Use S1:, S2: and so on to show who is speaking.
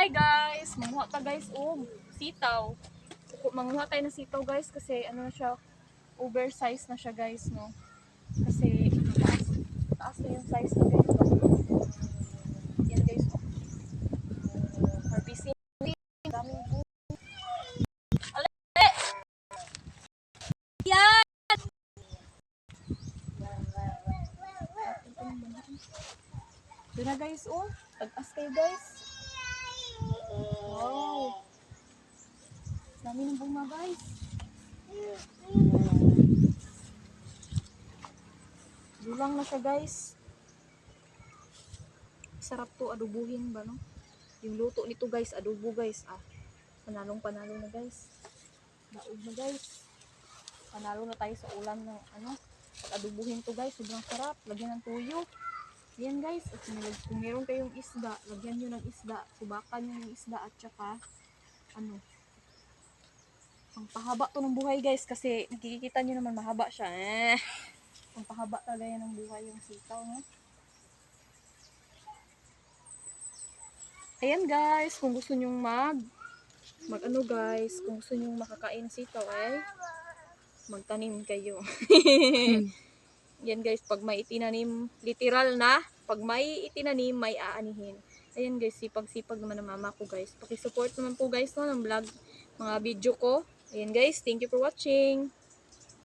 S1: Hi guys! Manguha ta guys sitaw. Manguha tayo ng sitaw guys kasi ano na siya, oversize na siya guys, no? Kasi taas na yung size na guys. Yan guys. Harvesting. Daming bunga. Yan! Doon na guys, tag-as kayo guys. Wow! Dami ng bunga guys. Dulang na siya guys. Sarap to adobuhin ba, no? Yung luto nito guys, adobo guys. Panalo na guys. Daog na guys. Panalo na tayo sa ulam ng pag-adobuhin to guys. Sobrang sarap. Lagyan ng tuyo. Ayan guys. At kung meron kayong isda, lagyan nyo ng isda. Subakan nyo ng isda at saka ang pahaba to ng buhay guys. Kasi nakikita nyo naman mahaba siya. Ang pahaba talaga yan ng buhay yung sitaw, no? Ayan guys. Kung gusto nyo guys, kung gusto nyo makakain ng sitaw magtanim kayo. Yan guys, pag may itinanim, literal na, pag may itinanim, may aanihin. Ayan guys, sipag-sipag naman ng mama ko guys. Pakisupport naman po guys, no, ng vlog, mga video ko. Ayan guys, thank you for watching.